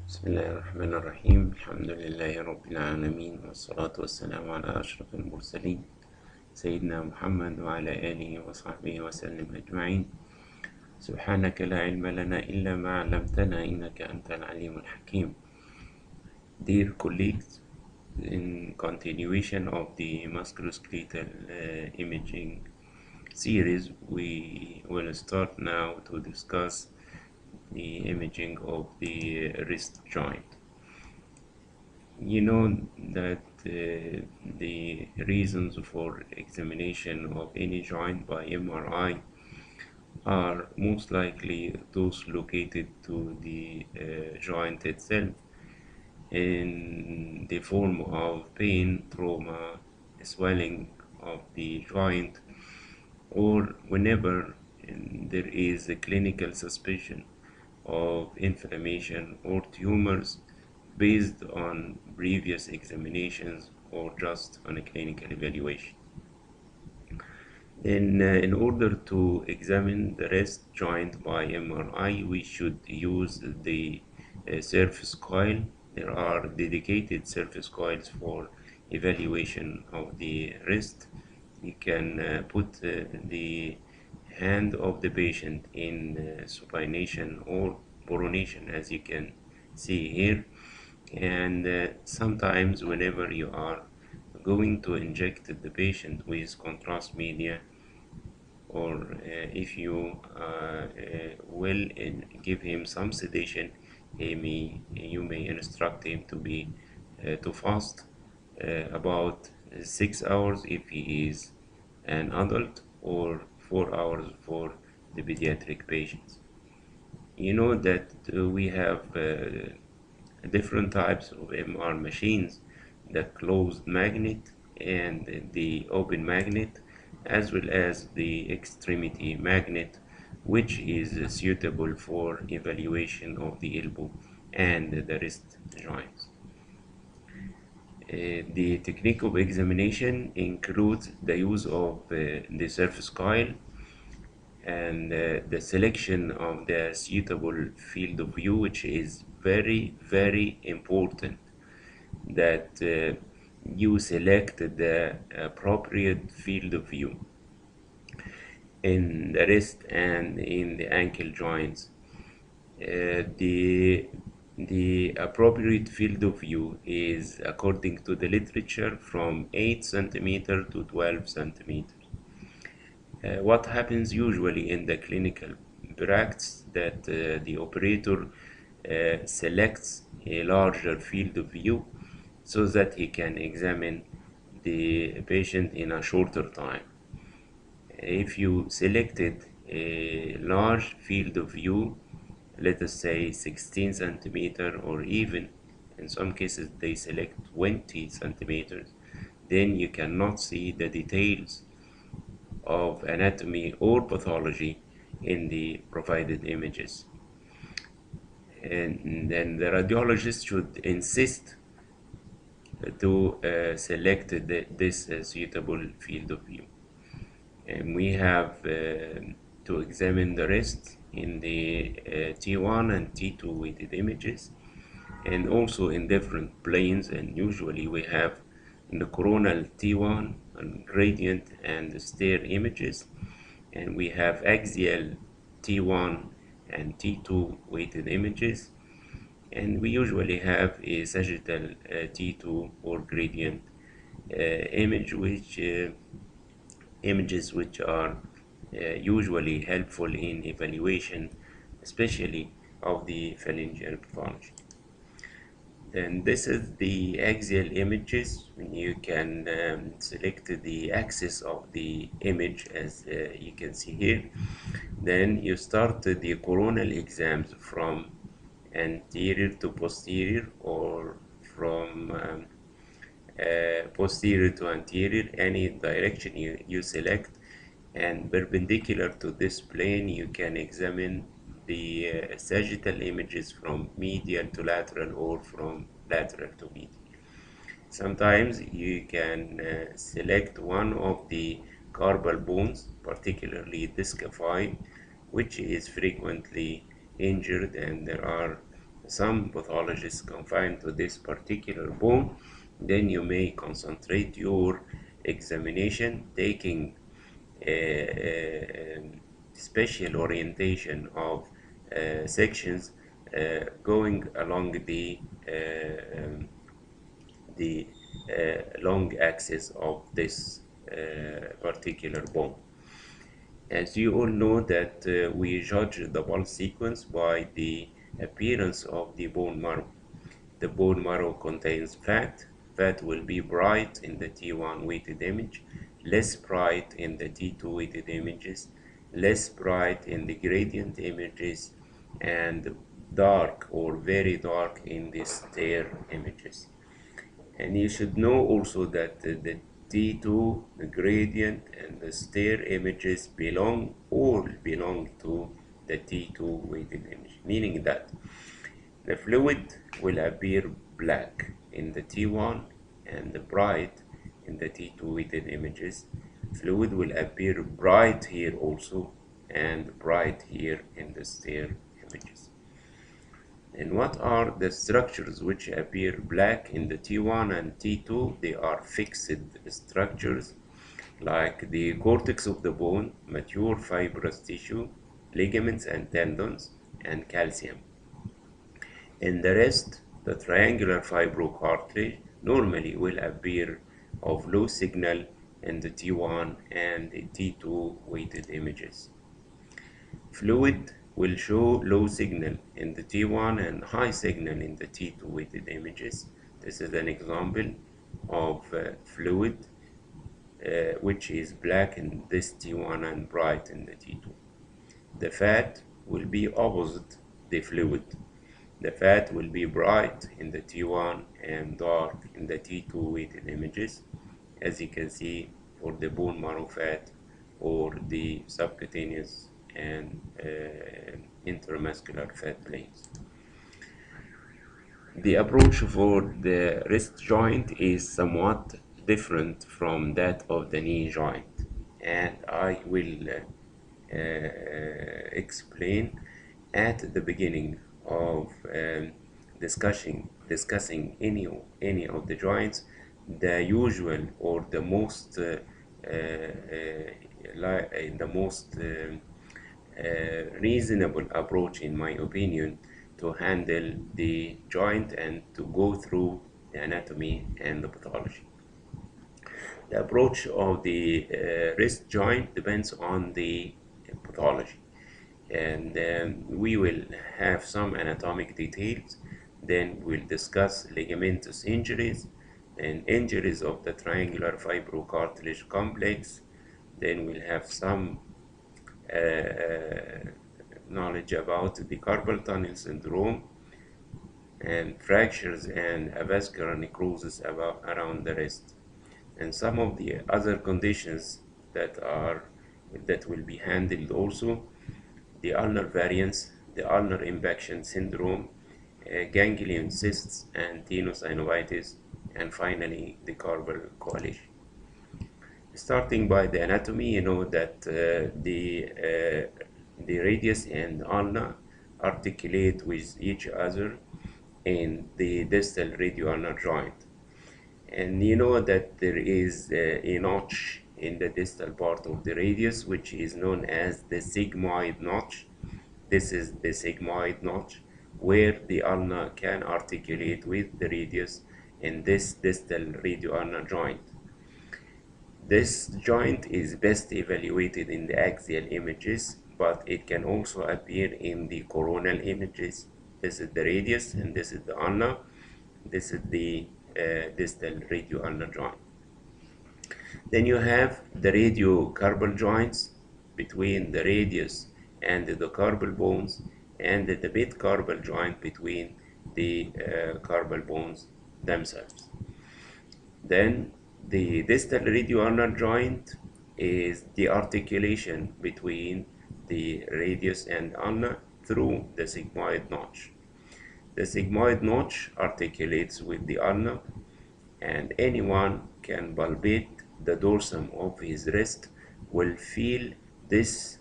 بسم الله الرحمن الرحيم. الحمد لله رب العالمين، والصلاة والسلام على أشرف المرسلين سيدنا محمد وعلى آله وصحبه وسلم أجمعين. سبحانك لا علم لنا إلا ما علمتنا إنك أنت العليم الحكيم. Dear colleagues, in continuation of the musculoskeletal imaging series, we will start now to discuss the imaging of the wrist joint. You know that the reasons for examination of any joint by MRI are most likely those located to the joint itself in the form of pain, trauma, swelling of the joint, or whenever there is a clinical suspicion of inflammation or tumors based on previous examinations or just on a clinical evaluation. In order to examine the wrist joint by MRI, we should use the surface coil. There are dedicated surface coils for evaluation of the wrist. You can put the hand of the patient in supination or pronation, as you can see here. And sometimes whenever you are going to inject the patient with contrast media, or if you will give him some sedation, you may instruct him to be to fast about 6 hours if he is an adult, or 4 hours for the pediatric patients. You know that we have different types of MR machines, the closed magnet and the open magnet, as well as the extremity magnet, which is suitable for evaluation of the elbow and the wrist joints. The technique of examination includes the use of the surface coil and the selection of the suitable field of view, which is very important that you select the appropriate field of view in the wrist and in the ankle joints. The appropriate field of view is, according to the literature, from 8 centimeter to 12 centimeters. What happens usually in the clinical practice that the operator selects a larger field of view so that he can examine the patient in a shorter time. If you selected a large field of view, let us say 16 centimeter, or even in some cases they select 20 centimeters, then you cannot see the details of anatomy or pathology in the provided images. And then the radiologist should insist to select this suitable field of view. And we have to examine the wrist in the T1 and T2 weighted images, and also in different planes. And usually we have in the coronal T1 and gradient and stair images, and we have axial T1 and T2 weighted images, and we usually have a sagittal T2 or gradient image, which images which are usually helpful in evaluation, especially of the phalangeal pathology. Then this is the axial images. You can select the axis of the image, as you can see here. Then you start the coronal exams from anterior to posterior, or from posterior to anterior, any direction you select. And perpendicular to this plane, you can examine the sagittal images from medial to lateral, or from lateral to medial. Sometimes you can select one of the carpal bones, particularly discophyte, which is frequently injured, and there are some pathologists confined to this particular bone, then you may concentrate your examination taking special orientation of sections going along the long axis of this particular bone. As you all know that we judge the pulse sequence by the appearance of the bone marrow. The bone marrow contains fat. Fat will be bright in the T1 weighted image, less bright in the T2 weighted images, less bright in the gradient images, and dark or very dark in the stair images. And you should know also that the T2, the gradient, and the stair images all belong to the T2 weighted image, meaning that the fluid will appear black in the T1 and bright in the T2 weighted images. Fluid will appear bright here also and bright here in the stair images. And what are the structures which appear black in the T1 and T2? They are fixed structures like the cortex of the bone, mature fibrous tissue, ligaments and tendons, and calcium. In the rest, the triangular fibrocartilage normally will appear of low signal in the T1 and the T2 weighted images. Fluid will show low signal in the T1 and high signal in the T2 weighted images. This is an example of fluid which is black in this T1 and bright in the T2. The fat will be opposite the fluid. The fat will be bright in the T1 and dark in the T2 weighted images, as you can see for the bone marrow fat or the subcutaneous and intramuscular fat planes. The approach for the wrist joint is somewhat different from that of the knee joint, and I will explain at the beginning of discussing any of the joints the usual or the most reasonable approach, in my opinion, to handle the joint and to go through the anatomy and the pathology. The approach of the wrist joint depends on the pathology, and we will have some anatomic details. Then we'll discuss ligamentous injuries and injuries of the triangular fibrocartilage complex. Then we'll have some knowledge about the carpal tunnel syndrome and fractures and avascular necrosis around the wrist, and some of the other conditions that will be handled also: the ulnar variance, the ulnar impaction syndrome, ganglion cysts and tenosynovitis, and finally the carpal coalition. Starting by the anatomy, you know that the radius and ulna articulate with each other in the distal radioulnar joint, and you know that there is a notch in the distal part of the radius which is known as the sigmoid notch. This is the sigmoid notch where the ulna can articulate with the radius in this distal radioulnar joint. This joint is best evaluated in the axial images, but it can also appear in the coronal images. This is the radius and this is the ulna. This is the distal radioulnar joint. Then you have the radiocarpal joints between the radius and the carpal bones, and the mid-carpal joint between the carpal bones themselves. Then the distal radioulnar joint is the articulation between the radius and ulna through the sigmoid notch. The sigmoid notch articulates with the ulna, and anyone can palpate the dorsum of his wrist will feel this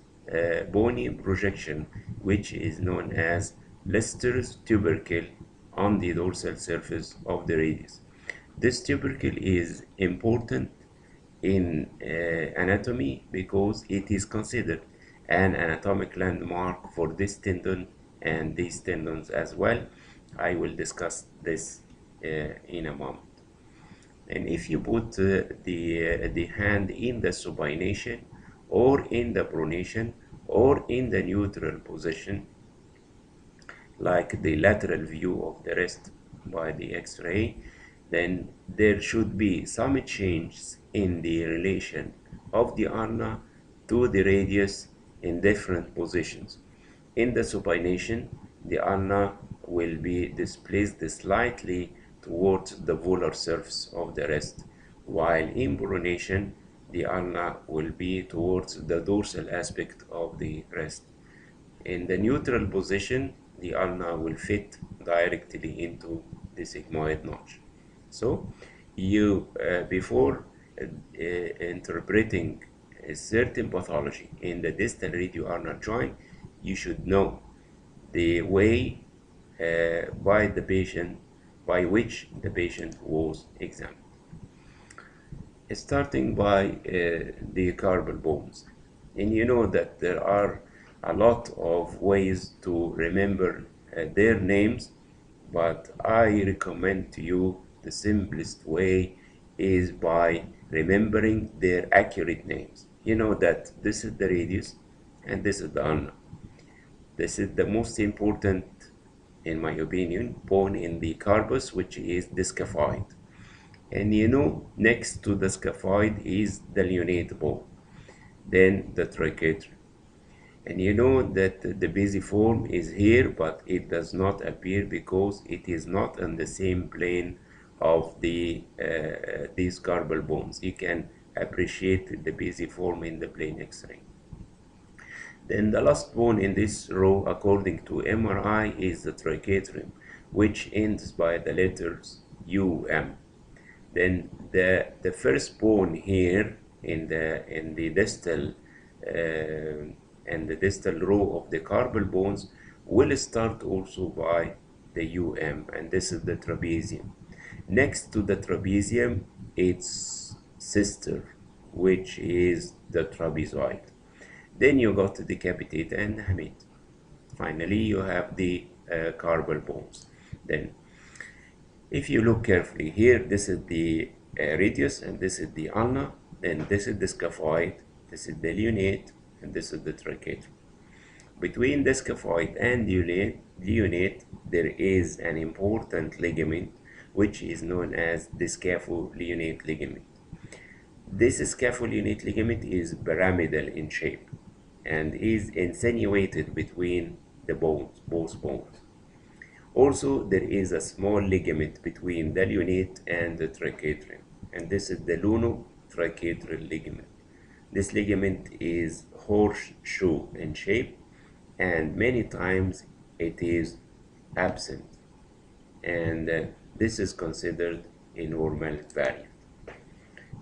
bony projection, which is known as Lester's tubercle on the dorsal surface of the radius. This tubercle is important in anatomy because it is considered an anatomic landmark for this tendon and these tendons as well. I will discuss this in a moment. And if you put the hand in the supination or in the pronation or in the neutral position, like the lateral view of the wrist by the X-ray, then there should be some changes in the relation of the ulna to the radius in different positions. In the supination, the ulna will be displaced slightly towards the volar surface of the wrist, while in pronation, the ulna will be towards the dorsal aspect of the wrist. In the neutral position, the ulna will fit directly into the sigmoid notch. So, before interpreting a certain pathology in the distal radio-ulnar joint, you should know the way by which the patient was examined. Starting by the carpal bones. And you know that there are a lot of ways to remember their names, but I recommend to you the simplest way is by remembering their accurate names. You know that this is the radius and this is the ulna. This is the most important, in my opinion, bone in the carpus, which is the scaphoid. And you know, next to the scaphoid is the lunate bone, then the triquetral. And you know that the basiform is here, but it does not appear because it is not on the same plane of these carpal bones. You can appreciate the basiform in the plane X-ray. Then the last bone in this row, according to MRI, is the triquetrum, which ends by the letters UM. Then the first bone here in the distal and the distal row of the carpal bones will start also by the UM, and this is the trapezium. Next to the trapezium, its sister, which is the trapezoid. Then you got the capitate and hamate. Finally, you have the carpal bones. Then, if you look carefully here, this is the radius and this is the ulna. Then this is the scaphoid, this is the lunate, and this is the triquetrum. Between the scaphoid and lunate, there is an important ligament which is known as the scapholunate ligament. This scapholunate ligament is pyramidal in shape and is insinuated between the bones, both bones. Also, there is a small ligament between the lunate and the triquetrum, and this is the lunotriquetral ligament. This ligament is horseshoe in shape, and many times it is absent, and this is considered a normal variant.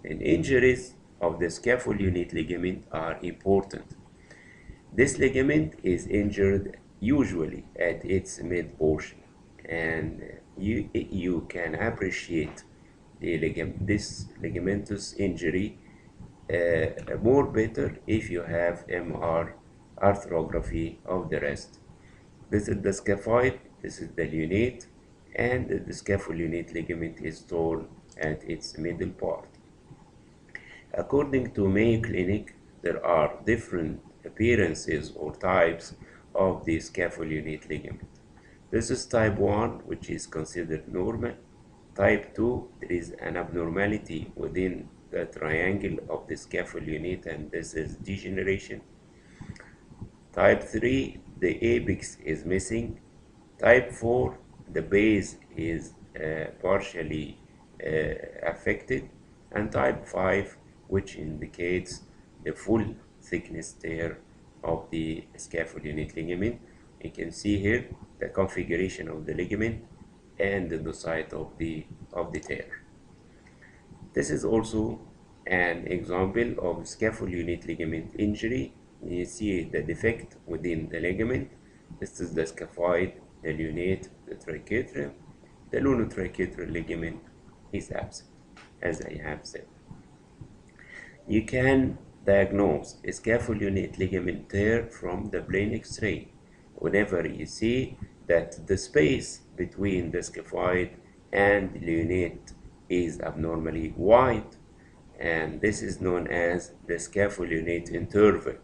And injuries of the scapholunate ligament are important. This ligament is injured usually at its mid portion, and you can appreciate this ligamentous injury more better if you have MR arthrography of the wrist. This is the scaphoid, this is the lunate, and the scapholunate ligament is torn at its middle part. According to Mayo Clinic, there are different appearances or types of the scapholunate ligament. This is type 1, which is considered normal. Type 2, there is an abnormality within the triangle of the scapholunate, and this is degeneration. Type 3, the apex is missing. Type 4, the base is partially affected. And type 5, which indicates the full thickness tear of the scapholunate ligament. You can see here the configuration of the ligament and the site of the tear. This is also an example of scapholunate ligament injury. You see the defect within the ligament. This is the scaphoid, the lunate, the triquetral, the lunotriquetral ligament is absent, as I have said. You can diagnose a scapholunate ligament tear from the plain X-ray whenever you see that the space between the scaphoid and the lunate is abnormally wide, and this is known as the scapholunate interval.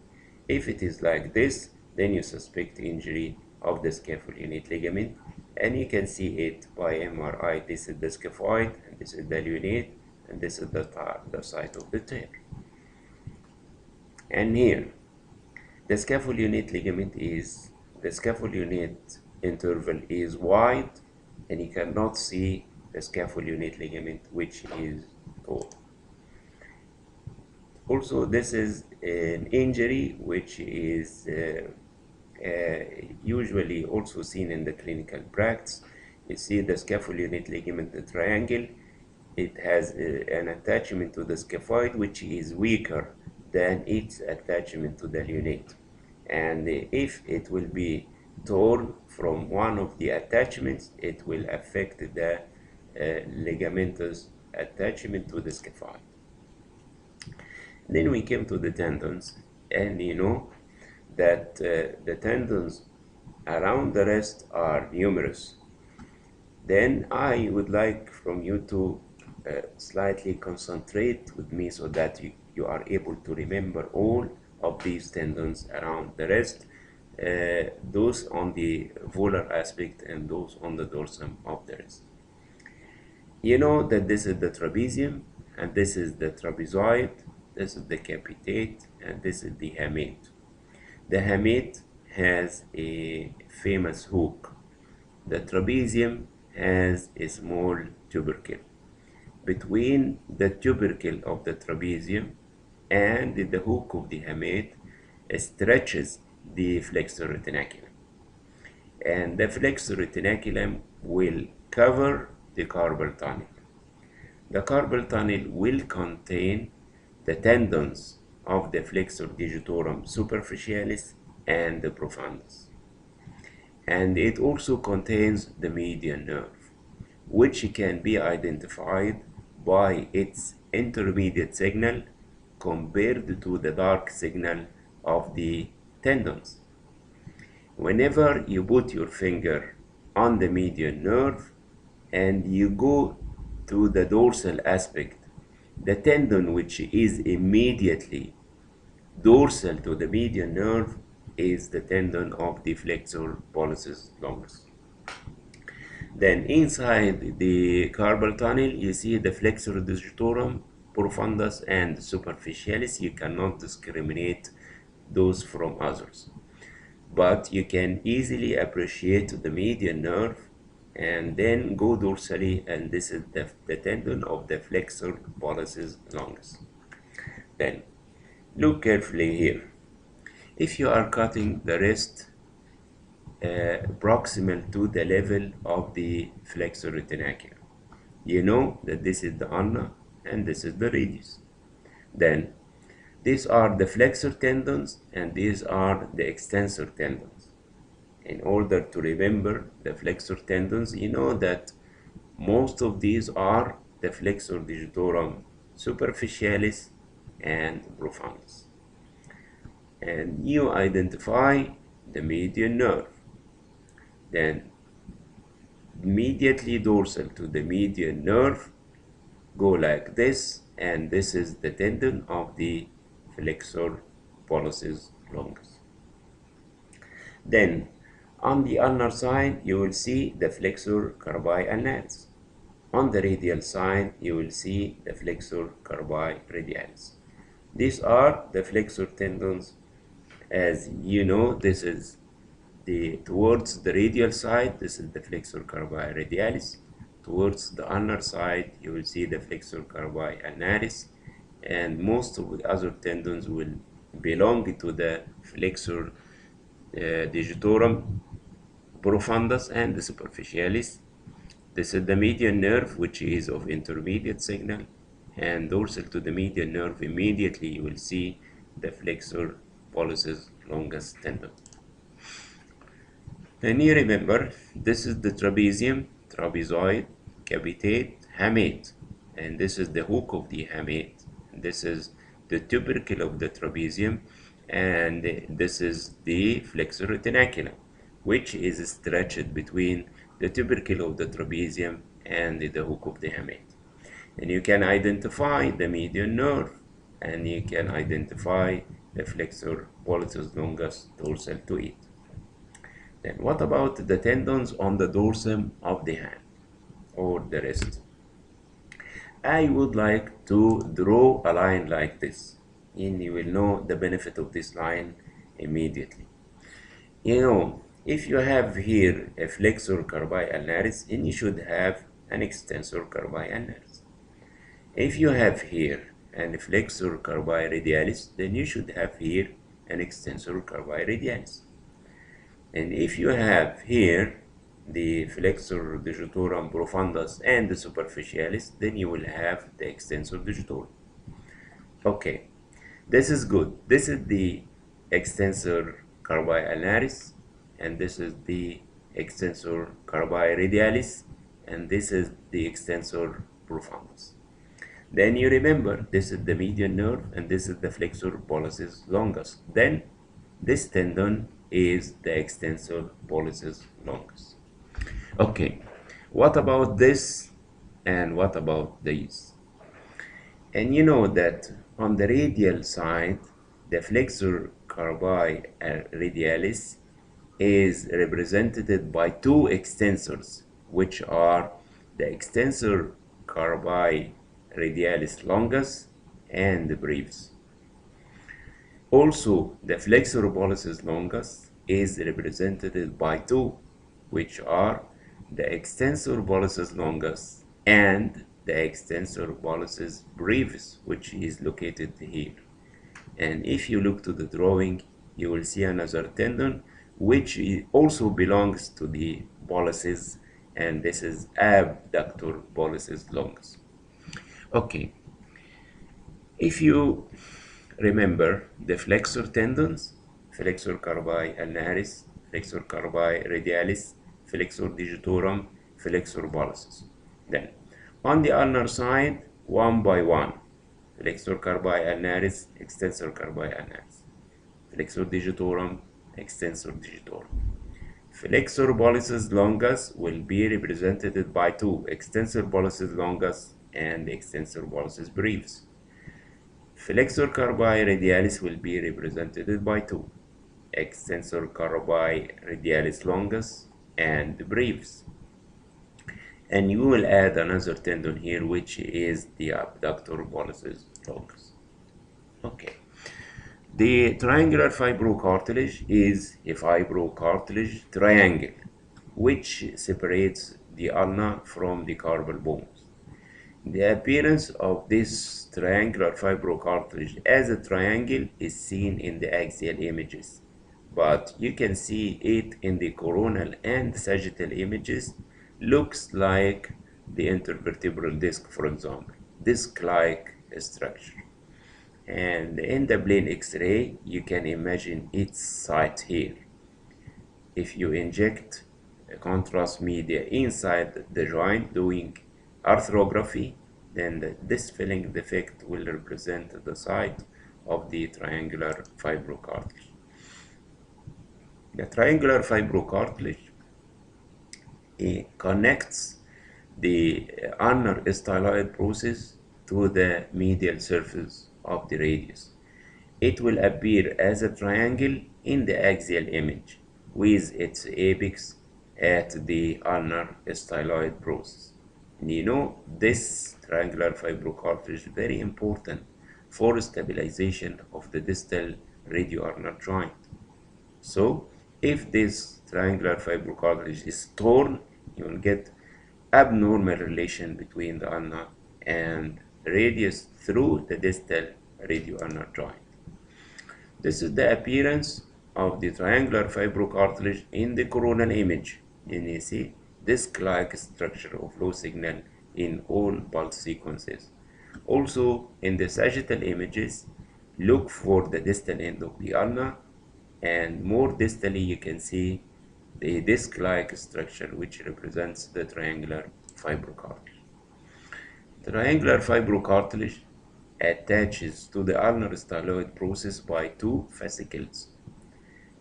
If it is like this, then you suspect injury of the scapholunate ligament, and you can see it by MRI. This is the scaphoid, and this is the lunate, and this is the site of the tear. And here, the scapholunate ligament is, the scapholunate interval is wide, and you cannot see the scapholunate ligament, which is tall. Also, this is an injury which is usually also seen in the clinical practice. You see the scapholunate ligament, the triangle, it has an attachment to the scaphoid which is weaker than its attachment to the lunate. And if it will be torn from one of the attachments, it will affect the ligamentous attachment to the scaphoid. Then we came to the tendons, and you know that the tendons around the wrist are numerous. Then I would like from you to slightly concentrate with me so that you are able to remember all of these tendons around the wrist, those on the volar aspect and those on the dorsum of the wrist. You know that this is the trapezium, and this is the trapezoid, this is the capitate, and this is the hamate. The hamate has a famous hook. The trapezium has a small tubercle. Between the tubercle of the trapezium and the hook of the hamate stretches the flexor retinaculum. And the flexor retinaculum will cover the carpal tunnel. The carpal tunnel will contain the tendons of the flexor digitorum superficialis and the profundus. And it also contains the median nerve, which can be identified by its intermediate signal compared to the dark signal of the tendons. Whenever you put your finger on the median nerve and you go to the dorsal aspect, the tendon which is immediately dorsal to the median nerve is the tendon of the flexor pollicis longus. Then inside the carpal tunnel, you see the flexor digitorum, profundus, and superficialis. You cannot discriminate those from others, but you can easily appreciate the median nerve and then go dorsally, and this is the tendon of the flexor pollicis longus. Then look carefully here. If you are cutting the wrist proximal to the level of the flexor retinaculum, you know that this is the ulna and this is the radius. Then these are the flexor tendons and these are the extensor tendons. In order to remember the flexor tendons, you know that most of these are the flexor digitorum superficialis and profundus. And you identify the median nerve. Then immediately dorsal to the median nerve, go like this, and this is the tendon of the flexor pollicis longus. Then on the ulnar side, you will see the flexor carpi ulnaris. On the radial side, you will see the flexor carpi radialis. These are the flexor tendons. As you know, this is towards the radial side, this is the flexor carpi radialis. Towards the ulnar side, you will see the flexor carpi ulnaris, and most of the other tendons will belong to the flexor digitorum profundus and the superficialis. This is the median nerve, which is of intermediate signal, and dorsal to the median nerve immediately you will see the flexor pollicis longus tendon. And you remember, this is the trapezium, trapezoid, capitate, hamate. And this is the hook of the hamate. This is the tubercle of the trapezium. And this is the flexor retinaculum, which is stretched between the tubercle of the trapezium and the hook of the hamate. And you can identify the median nerve, and you can identify the flexor pollicis longus dorsal to it. Then what about the tendons on the dorsum of the hand or the wrist? I would like to draw a line like this, and you will know the benefit of this line immediately. You know, if you have here a flexor carpi ulnaris, then you should have an extensor carpi ulnaris. If you have here an flexor carpi radialis, then you should have here an extensor carpi radialis. And if you have here the flexor digitorum profundus and the superficialis, then you will have the extensor digitorum. Okay, this is good. This is the extensor carpi ulnaris, and this is the extensor carpi radialis, and this is the extensor profundus. Then you remember, this is the median nerve, and this is the flexor pollicis longus. Then this tendon is the extensor pollicis longus. Okay, what about this and what about these? And you know that on the radial side, the flexor carpi radialis is represented by two extensors, which are the extensor carpi radialis longus and the brevis. Also, the flexor pollicis longus is represented by two, which are the extensor pollicis longus and the extensor pollicis brevis, which is located here. And if you look to the drawing, you will see another tendon which also belongs to the pollicis, and this is abductor pollicis longus. Okay, if you remember the flexor tendons, flexor carpi ulnaris, flexor carpi radialis, flexor digitorum, flexor pollicis. Then, on the ulnar side, one by one, flexor carpi ulnaris, extensor carpi ulnaris, flexor digitorum, extensor digitorum. Flexor pollicis longus will be represented by two, extensor pollicis longus and extensor pollicis brevis. Flexor carpi radialis will be represented by two, extensor carpi radialis longus and brevis. And you will add another tendon here, which is the abductor pollicis longus. Okay. The triangular fibrocartilage is a fibrocartilage triangle which separates the ulna from the carpal bones. The appearance of this triangular fibrocartilage as a triangle is seen in the axial images, but you can see it in the coronal and sagittal images. Looks like the intervertebral disc, for example, disc-like structure. And in the plain X-ray, you can imagine its site here. If you inject a contrast media inside the joint doing arthrography, then this filling defect will represent the site of the triangular fibrocartilage. The triangular fibrocartilage connects the ulnar styloid process to the medial surface of the radius. It will appear as a triangle in the axial image with its apex at the ulnar styloid process. And you know, this triangular fibrocartilage is very important for stabilization of the distal radioulnar joint. So, if this triangular fibrocartilage is torn, you will get abnormal relation between the ulna and radius through the distal radioulnar joint. This is the appearance of the triangular fibrocartilage in the coronal image. And you see disc-like structure of low signal in all pulse sequences. Also, in the sagittal images, look for the distal end of the ulna, and more distally you can see the disc-like structure which represents the triangular fibrocartilage. Triangular fibrocartilage attaches to the ulnar styloid process by two fascicles.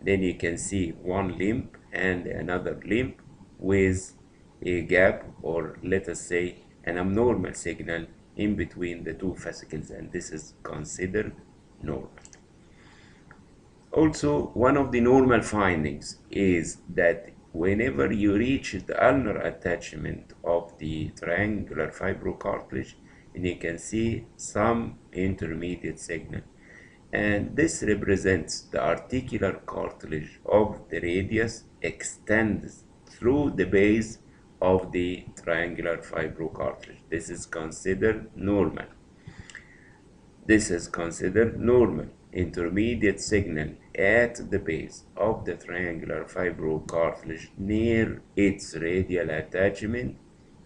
Then you can see one limb and another limb with a gap, or let us say an abnormal signal in between the two fascicles, and this is considered normal. Also, one of the normal findings is that whenever you reach the ulnar attachment of the triangular fibrocartilage, and you can see some intermediate signal, and this represents the articular cartilage of the radius extends through the base of the triangular fibrocartilage. This is considered normal. This is considered normal. Intermediate signal at the base of the triangular fibrocartilage near its radial attachment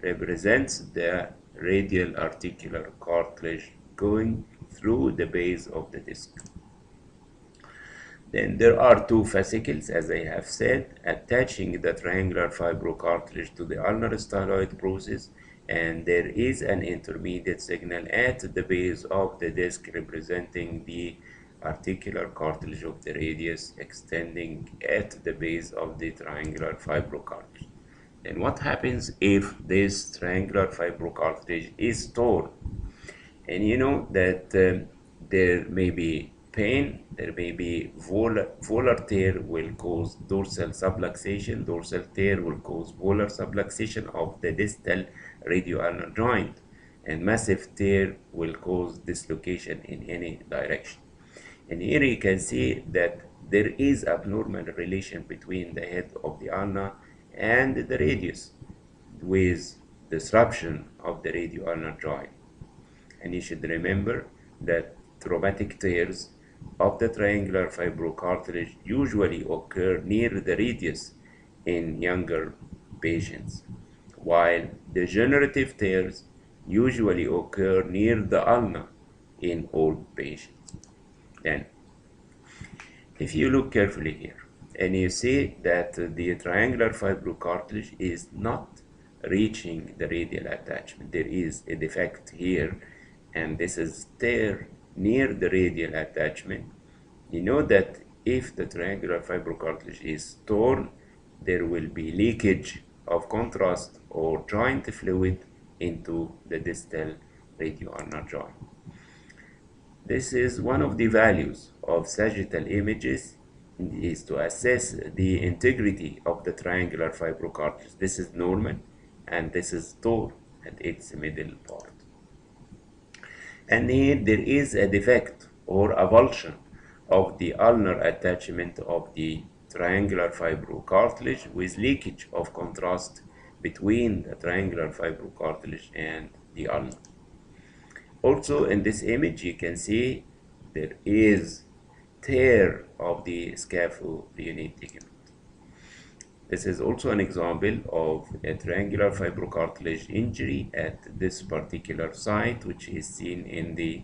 represents the radial articular cartilage going through the base of the disc. Then there are two fascicles, as I have said, attaching the triangular fibrocartilage to the ulnar styloid process, and there is an intermediate signal at the base of the disc representing the articular cartilage of the radius extending at the base of the triangular fibrocartilage. Then what happens if this triangular fibrocartilage is torn? And you know that there may be pain, there may be volar tear will cause dorsal subluxation, dorsal tear will cause volar subluxation of the distal radioulnar joint, and massive tear will cause dislocation in any direction. And here you can see that there is abnormal relation between the head of the ulna and the radius with disruption of the radioulnar joint. And you should remember that traumatic tears of the triangular fibrocartilage usually occur near the radius in younger patients, while degenerative tears usually occur near the ulna in old patients. Then, if you look carefully here, and you see that the triangular fibrocartilage is not reaching the radial attachment, there is a defect here, and this is tear near the radial attachment, you know that if the triangular fibrocartilage is torn, there will be leakage of contrast or joint fluid into the distal radioulnar joint. This is one of the values of sagittal images, is to assess the integrity of the triangular fibrocartilage. This is normal, and this is torn at its middle part. And here there is a defect or avulsion of the ulnar attachment of the triangular fibrocartilage with leakage of contrast between the triangular fibrocartilage and the ulna. Also in this image you can see there is tear of the scapholunate ligament. This is also an example of a triangular fibrocartilage injury at this particular site, which is seen in the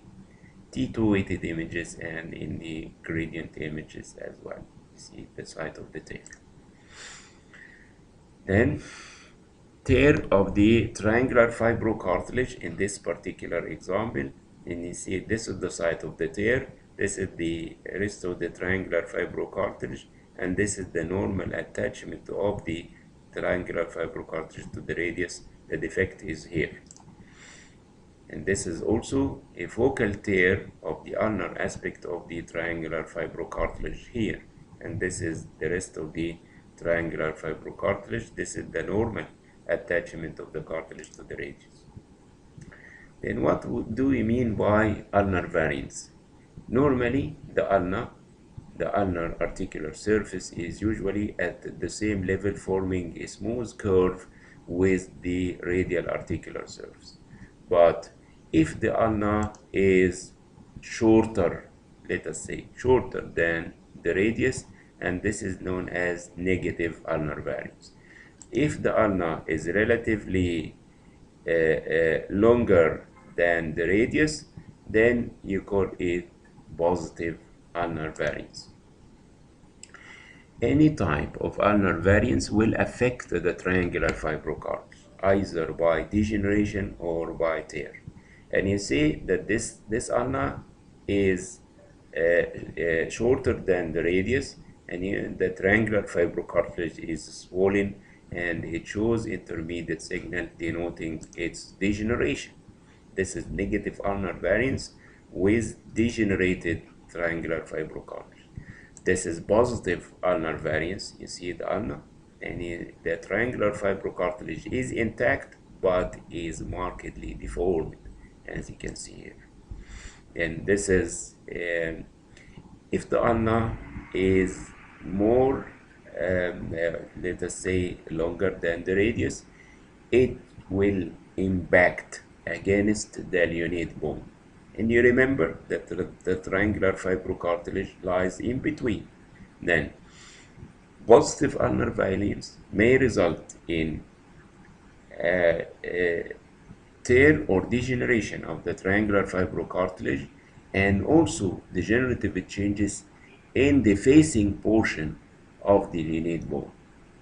T2 weighted images and in the gradient images as well. You see the site of the tear. Then tear of the triangular fibrocartilage in this particular example, and you see this is the site of the tear, this is the rest of the triangular fibrocartilage, and this is the normal attachment of the triangular fibrocartilage to the radius. The defect is here. And this is also a focal tear of the ulnar aspect of the triangular fibrocartilage here. And this is the rest of the triangular fibrocartilage. This is the normal attachment of the cartilage to the radius. Then what do we mean by ulnar variance? Normally, the ulnar articular surface is usually at the same level, forming a smooth curve with the radial articular surface. But if the ulna is shorter, let us say shorter than the radius, and this is known as negative ulnar variance. If the ulna is relatively longer than the radius, then you call it positive ulnar variance. Any type of ulnar variance will affect the triangular fibrocartilage, either by degeneration or by tear. And you see that this ulna is shorter than the radius, and the triangular fibrocartilage is swollen, and it shows intermediate signal denoting its degeneration. This is negative ulnar variance with degenerated triangular fibrocartilage. This is positive ulnar variance. You see the ulna, and the triangular fibrocartilage is intact but is markedly deformed, as you can see here. And this is if the ulna is more, let us say, longer than the radius, it will impact against the lunate bone. And you remember that the triangular fibrocartilage lies in between. Then, positive ulnar variance may result in tear or degeneration of the triangular fibrocartilage, and also degenerative changes in the facing portion of the lunate bone.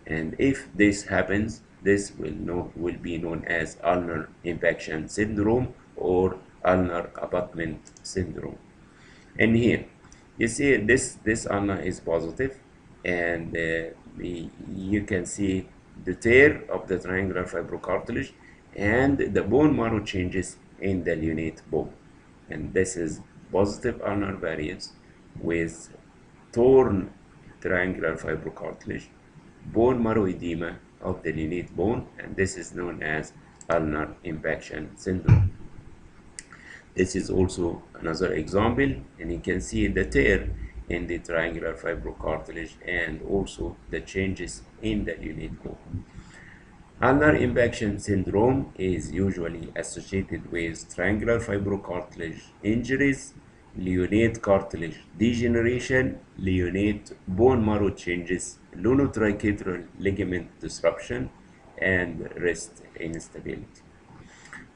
And if this happens, this will be known as ulnar impaction syndrome or ulnar abutment syndrome. And here you see this ulna is positive, and you can see the tear of the triangular fibrocartilage and the bone marrow changes in the lunate bone. And this is positive ulnar variance with torn triangular fibrocartilage, bone marrow edema of the lunate bone, and this is known as ulnar impaction syndrome. This is also another example, and you can see the tear in the triangular fibrocartilage and also the changes in the lunate bone. Ulnar impaction syndrome is usually associated with triangular fibrocartilage injuries, lunate cartilage degeneration, lunate bone marrow changes, lunotriquetral ligament disruption, and wrist instability.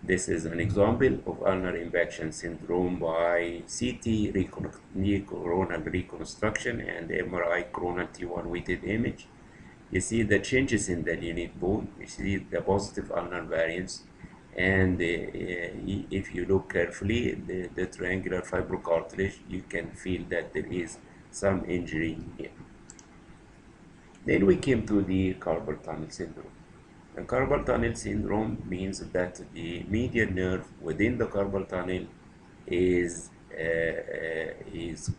This is an example of ulnar impaction syndrome by CT coronal reconstruction and MRI coronal T1 weighted image. You see the changes in the lunate bone, you see the positive ulnar variance, and if you look carefully, the triangular fibrocartilage, you can feel that there is some injury here. Then we came to the carpal tunnel syndrome. And carpal tunnel syndrome means that the median nerve within the carpal tunnel is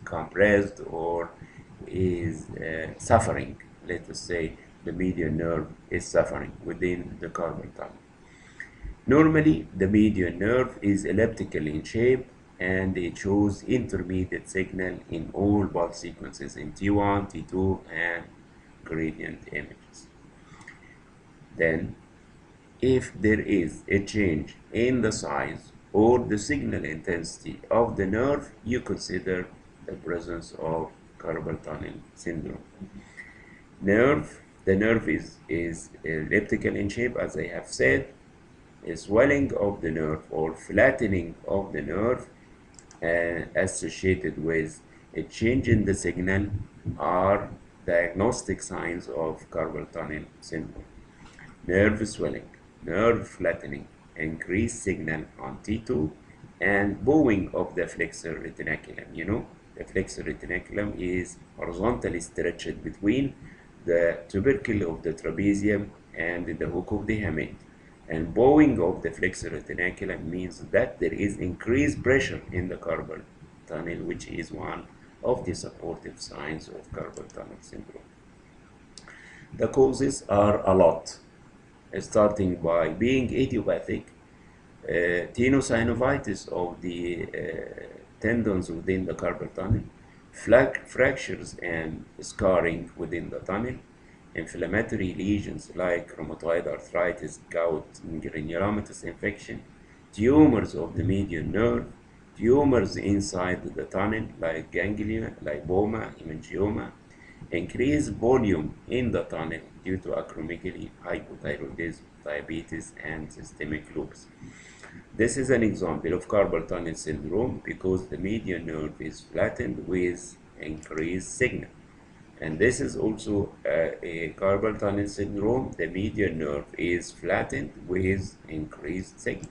compressed or is suffering. Let us say the median nerve is suffering within the carpal tunnel. Normally, the median nerve is elliptical in shape, and it shows intermediate signal in all pulse sequences in T1, T2, and gradient images. Then, if there is a change in the size or the signal intensity of the nerve, you consider the presence of carpal tunnel syndrome. The nerve is elliptical in shape, as I have said. A swelling of the nerve or flattening of the nerve associated with a change in the signal are diagnostic signs of carpal tunnel syndrome. Nerve swelling, nerve flattening, increased signal on T2, and bowing of the flexor retinaculum. You know, the flexor retinaculum is horizontally stretched between the tubercle of the trapezium and the hook of the hamate. And bowing of the flexor retinaculum means that there is increased pressure in the carpal tunnel, which is one of the supportive signs of carpal tunnel syndrome. The causes are a lot, starting by being idiopathic, tenosynovitis of the tendons within the carpal tunnel, fractures and scarring within the tunnel, inflammatory lesions like rheumatoid arthritis, gout, granulomatous infection, tumors of the median nerve, tumors inside the tunnel like ganglia, lipoma, hemangioma, increased volume in the tunnel due to acromegaly, hypothyroidism, diabetes, and systemic lupus. This is an example of carpal tunnel syndrome because the median nerve is flattened with increased signal. And this is also a carpal tunnel syndrome. The median nerve is flattened with increased signal.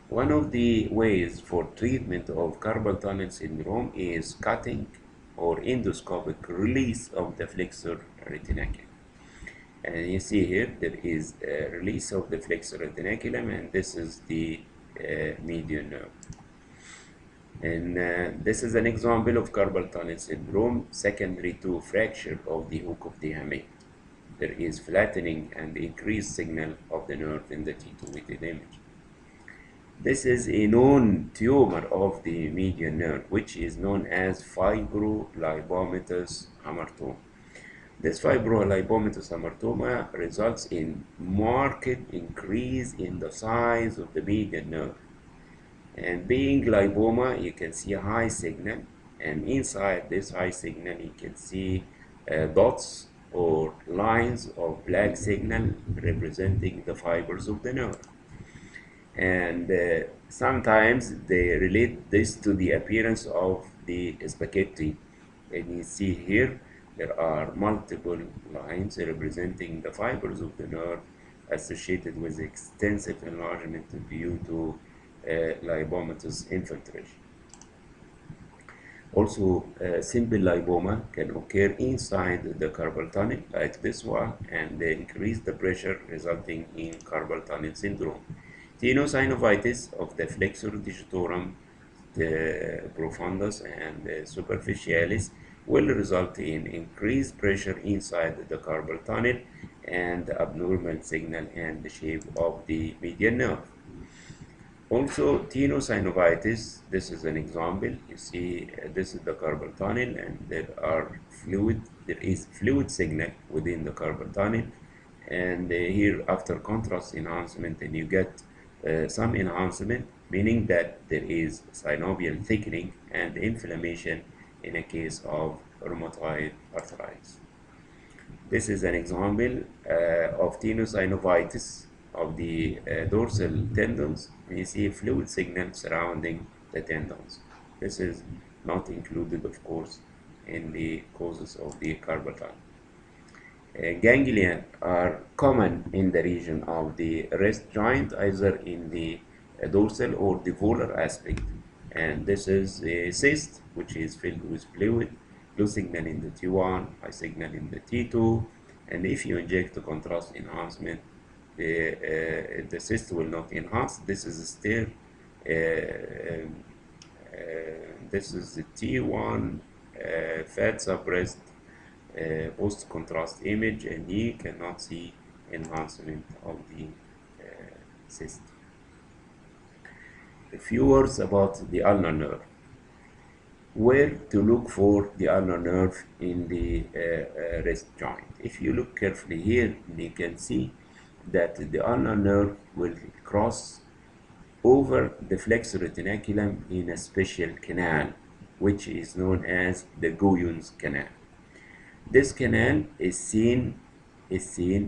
One of the ways for treatment of carpal tunnel syndrome is cutting or endoscopic release of the flexor retinaculum. And you see here there is a release of the flexor retinaculum, and this is the median nerve. And this is an example of carpal tunnel syndrome secondary to fracture of the hook of the hamate. There is flattening and increased signal of the nerve in the T2 weighted image. This is a known tumor of the median nerve, which is known as fibrolipomatous hamartoma. This fibrolipomatous hamartoma results in marked increase in the size of the median nerve. And being lipoma, you can see a high signal, and inside this high signal you can see dots or lines of black signal representing the fibers of the nerve. And sometimes they relate this to the appearance of the spaghetti. And you see here there are multiple lines representing the fibers of the nerve associated with extensive enlargement due to lipomatous infiltration. Also, simple lipoma can occur inside the carpal tunnel like this one, and they increase the pressure resulting in carpal tunnel syndrome. Tenosynovitis of the flexor digitorum, the profundus and the superficialis will result in increased pressure inside the carpal tunnel and abnormal signal and the shape of the median nerve. Also, tenosynovitis, this is an example. You see, this is the carpal tunnel, and there is fluid signal within the carpal tunnel, and here after contrast enhancement, and you get some enhancement, meaning that there is synovial thickening and inflammation in a case of rheumatoid arthritis. This is an example of tenosynovitis of the dorsal tendons. You see a fluid signal surrounding the tendons. This is not included, of course, in the causes of the carpal tunnel. Ganglia are common in the region of the wrist joint, either in the dorsal or the volar aspect. And this is a cyst, which is filled with fluid, low signal in the T1, high signal in the T2. And if you inject the contrast enhancement, the cyst will not enhance. This is still this is the T1 fat suppressed post contrast image, and you cannot see enhancement of the cyst. A few words about the ulnar nerve. Where to look for the ulnar nerve in the wrist joint? If you look carefully here, you can see that the ulnar nerve will cross over the flexor retinaculum in a special canal, which is known as the Guyon's canal. This canal is seen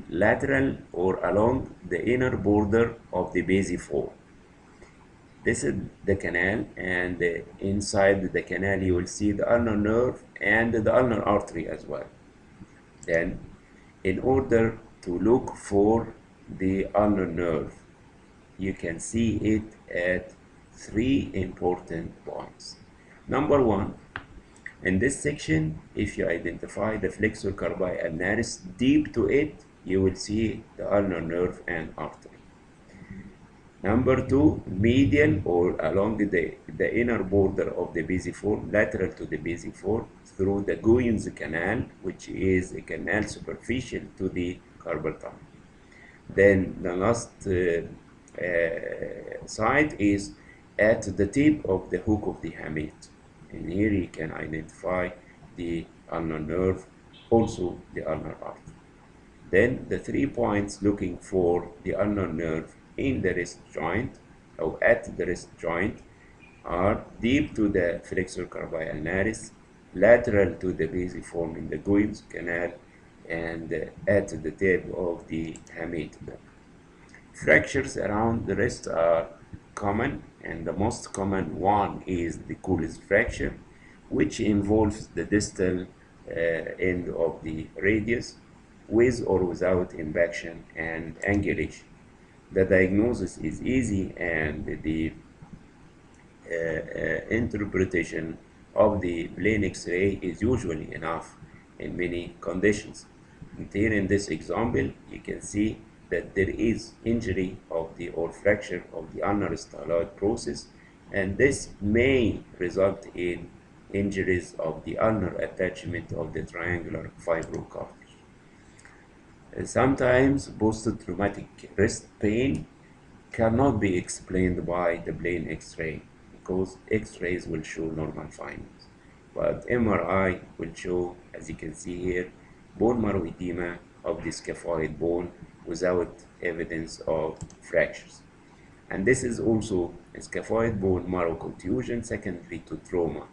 lateral or along the inner border of the basiform. This is the canal, and inside the canal you will see the ulnar nerve and the ulnar artery as well. Then, in order to look for the ulnar nerve, you can see it at 3 important points. Number 1, in this section, if you identify the flexor carpi ulnaris deep to it, you will see the ulnar nerve and artery. Number 2, medial or along the inner border of the basiform, lateral to the basiform, through the Guyon's canal, which is a canal superficial to the carpal tunnel. Then the last site is at the tip of the hook of the hamate. And here you can identify the ulnar nerve, also the ulnar artery. Then the 3 points looking for the ulnar nerve in the wrist joint or at the wrist joint are deep to the flexor carpi ulnaris, lateral to the basiform in the Guyon's canal, and at the tip of the hamate bone. Fractures around the wrist are common, and the most common one is the Cool's fracture, which involves the distal end of the radius with or without impaction and angulation. The diagnosis is easy, and the interpretation of the plain X-ray is usually enough in many conditions. And here in this example, you can see that there is injury of the or fracture of the ulnar styloid process, and this may result in injuries of the ulnar attachment of the triangular fibrocartilage. Sometimes post-traumatic wrist pain cannot be explained by the plain X-ray because X-rays will show normal findings, but MRI will show, as you can see here, bone marrow edema of the scaphoid bone without evidence of fractures. And this is also a scaphoid bone marrow contusion secondary to trauma.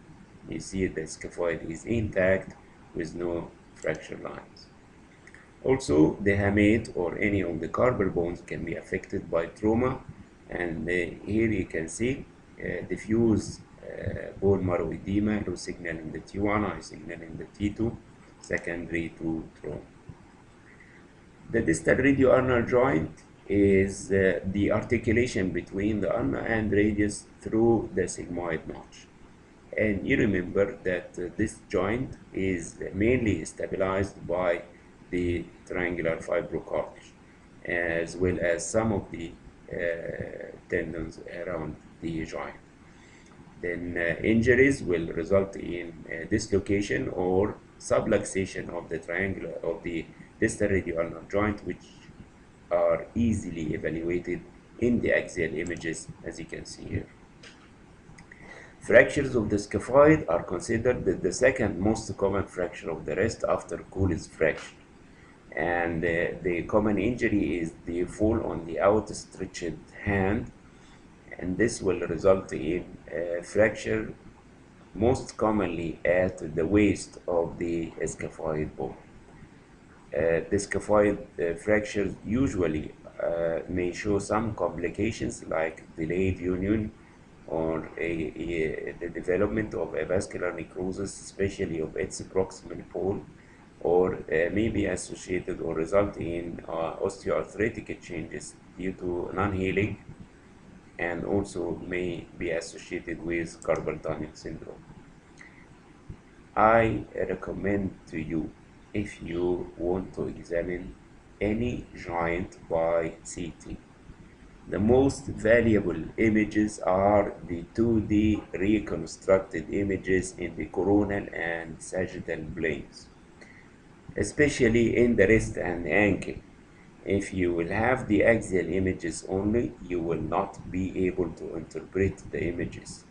You see the scaphoid is intact with no fracture lines. Also, the hamate or any of the carpal bones can be affected by trauma, and here you can see diffuse bone marrow edema, low signal in the T1, high signal in the T2, secondary to trauma. The distal radio-ulnar joint is the articulation between the ulna and radius through the sigmoid notch. And you remember that this joint is mainly stabilized by the triangular fibrocartilage, as well as some of the tendons around the joint. Then injuries will result in dislocation or subluxation of the triangular of the distal radio-ulnar joint, which are easily evaluated in the axial images, as you can see here. Fractures of the scaphoid are considered the second most common fracture of the wrist after Cool's fracture. And the common injury is the fall on the outstretched hand, and this will result in fracture most commonly at the waist of the scaphoid bone. The scaphoid fractures usually may show some complications like delayed union or the development of avascular necrosis, especially of its proximal pole, or may be associated or result in osteoarthritic changes due to non-healing, and also may be associated with carpal tunnel syndrome. I recommend to you, if you want to examine any joint by CT, the most valuable images are the 2D reconstructed images in the coronal and sagittal planes, especially in the wrist and ankle. If you will have the axial images only, you will not be able to interpret the images.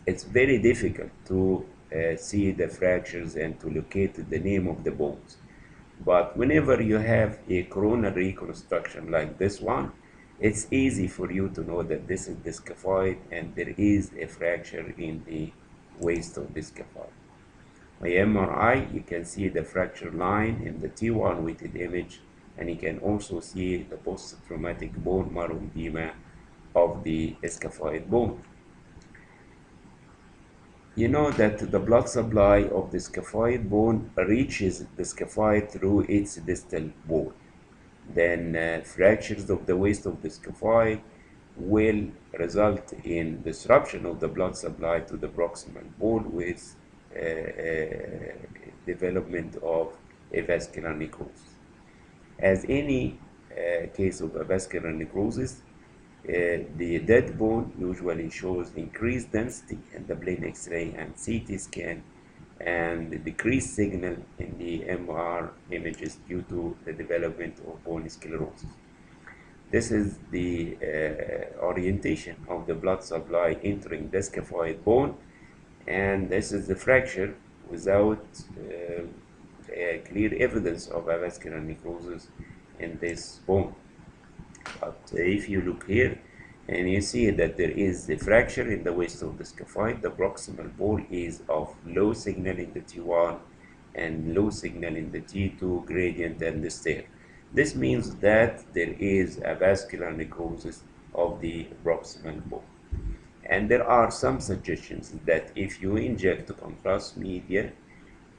It's very difficult to see the fractures and to locate the name of the bones. But whenever you have a coronal reconstruction like this one, it's easy for you to know that this is the scaphoid and there is a fracture in the waist of the scaphoid. By MRI, you can see the fracture line in the T1 weighted image, and you can also see the post-traumatic bone marrow edema of the scaphoid bone. You know that the blood supply of the scaphoid bone reaches the scaphoid through its distal wall. Then fractures of the waist of the scaphoid will result in disruption of the blood supply to the proximal bone with development of avascular necrosis. As any case of avascular necrosis, the dead bone usually shows increased density in the plain X-ray and CT scan, and decreased signal in the MR images due to the development of bone sclerosis. This is the orientation of the blood supply entering the scaphoid bone, and this is the fracture without clear evidence of avascular necrosis in this bone. But if you look here and you see that there is a fracture in the waist of the scaphoid, the proximal bone is of low signal in the T1 and low signal in the T2 gradient and the stair. This means that there is avascular necrosis of the proximal bone. And there are some suggestions that if you inject contrast media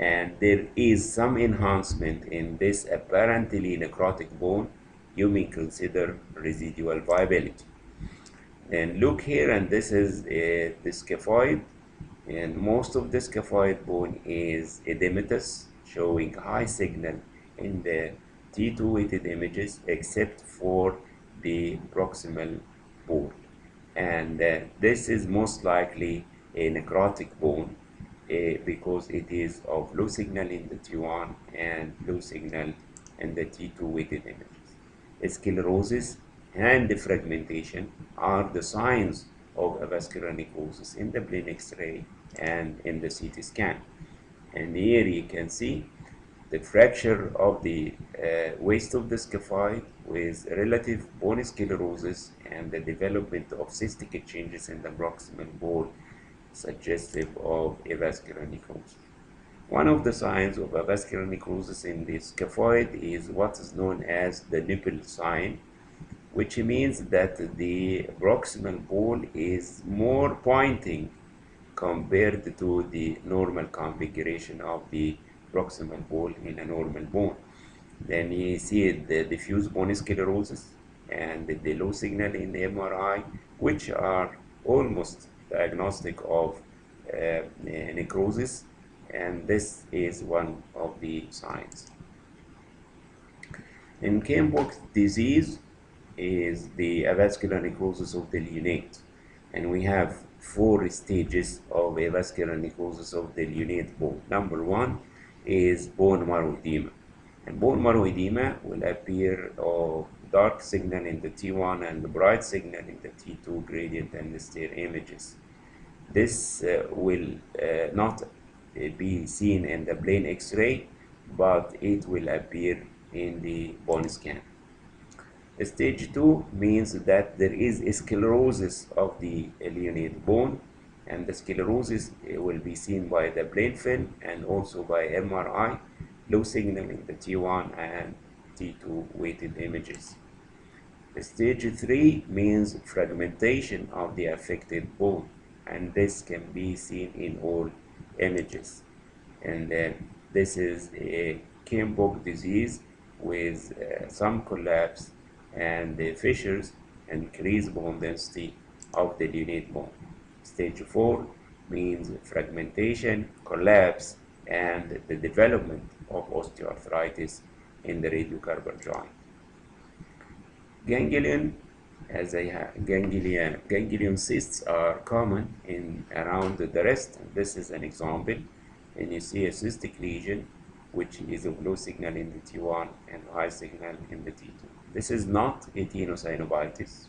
and there is some enhancement in this apparently necrotic bone, you may consider residual viability. And look here, and this is the scaphoid, and most of the scaphoid bone is edematous, showing high signal in the T2 weighted images except for the proximal bone. And this is most likely a necrotic bone because it is of low signal in the T1 and low signal in the T2 weighted images. Sclerosis and fragmentation are the signs of avascular necrosis in the plain X-ray and in the CT scan. And here you can see the fracture of the waist of the scaphoid with relative bone sclerosis and the development of cystic changes in the proximal bone suggestive of avascular necrosis. One of the signs of avascular necrosis in the scaphoid is what is known as the nipple sign, which means that the proximal bone is more pointing compared to the normal configuration of the proximal bone in a normal bone. Then you see the diffuse bone sclerosis and the low signal in the MRI, which are almost diagnostic of necrosis, and this is one of the signs. In Kienbock disease is the avascular necrosis of the lunate, and we have 4 stages of avascular necrosis of the lunate bone. Number 1 is bone marrow edema, and bone marrow edema will appear of dark signal in the T1 and bright signal in the T2 gradient and the stair images. This will not be seen in the plain X-ray, but it will appear in the bone scan. Stage 2 means that there is a sclerosis of the lunate bone, and the sclerosis will be seen by the plain film and also by MRI, low signal in the T1 and T2 weighted images. Stage 3 means fragmentation of the affected bone, and this can be seen in all images. And this is a Kienbock disease with some collapse and the fissures and increased bone density of the lunate bone. Stage 4 means fragmentation, collapse, and the development of osteoarthritis in the radiocarpal joint. Ganglion, ganglion cysts are common in around the wrist. This is an example, and you see a cystic lesion which is of low signal in the T1 and high signal in the T2. This is not a tenosynovitis,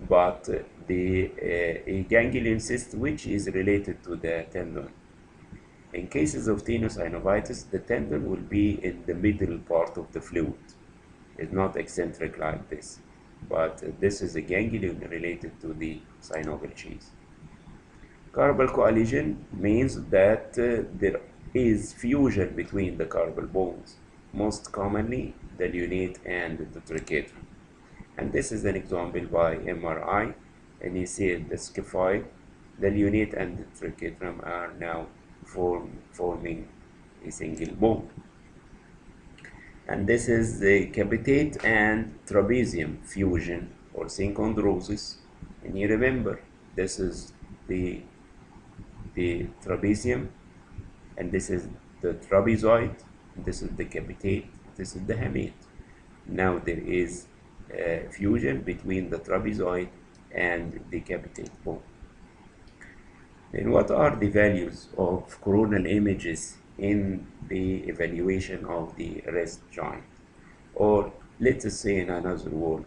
but a ganglion cyst which is related to the tendon. In cases of tenosynovitis, the tendon will be in the middle part of the fluid. It's not eccentric like this, but this is a ganglion related to the synovial sheath. Carpal coalition means that there is fusion between the carpal bones, most commonly the lunate and the triquetrum. And this is an example by MRI, and you see the scaphoid, the lunate and the triquetrum are now forming a single bone. And this is the capitate and trapezium fusion or synchondrosis. And you remember, this is the trapezium, and this is the trapezoid, this is the capitate, this is the hamate. Now there is fusion between the trapezoid and the capitate bone. Then what are the values of coronal images in the evaluation of the wrist joint? Or let us say in another word,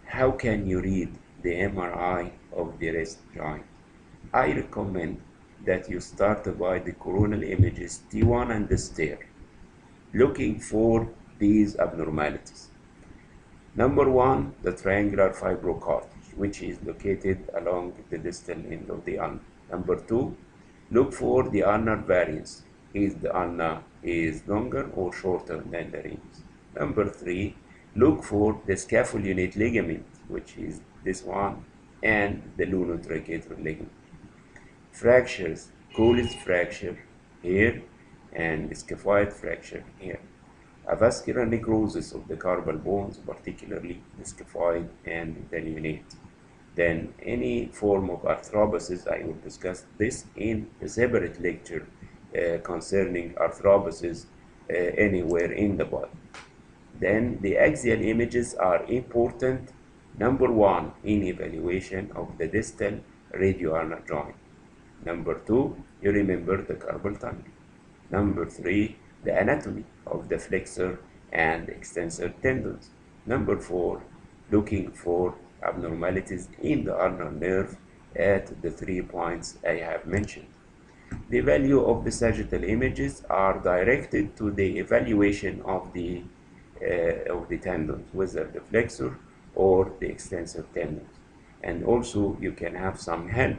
how can you read the MRI of the wrist joint? I recommend that you start by the coronal images T1 and the stair, looking for these abnormalities. Number 1, the triangular fibrocartilage, which is located along the distal end of the ulna. Number 2, look for the ulnar variance. Is the ulna longer or shorter than the radius? Number 3, look for the scapholunate ligament, which is this one, and the lunotriquetral ligament. Fractures, Colles fracture here and scaphoid fracture here. A vascular necrosis of the carpal bones, particularly the scaphoid and the lunate. Then any form of arthroposis, I will discuss this in a separate lecture concerning arthroposis anywhere in the body. Then the axial images are important. Number one, in evaluation of the distal radioulnar joint. Number two, you remember the carpal tunnel. Number three, the anatomy of the flexor and extensor tendons. Number four, looking for abnormalities in the ulnar nerve at the 3 points I have mentioned. The value of the sagittal images are directed to the evaluation of the tendons, whether the flexor or the extensor tendons. And also you can have some help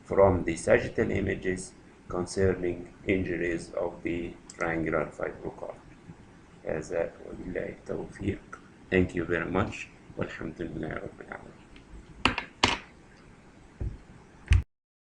from the sagittal images concerning injuries of the triangular fibrocarp. هذا وبالله التوفيق. Thank you very much. والحمد لله رب العالمين.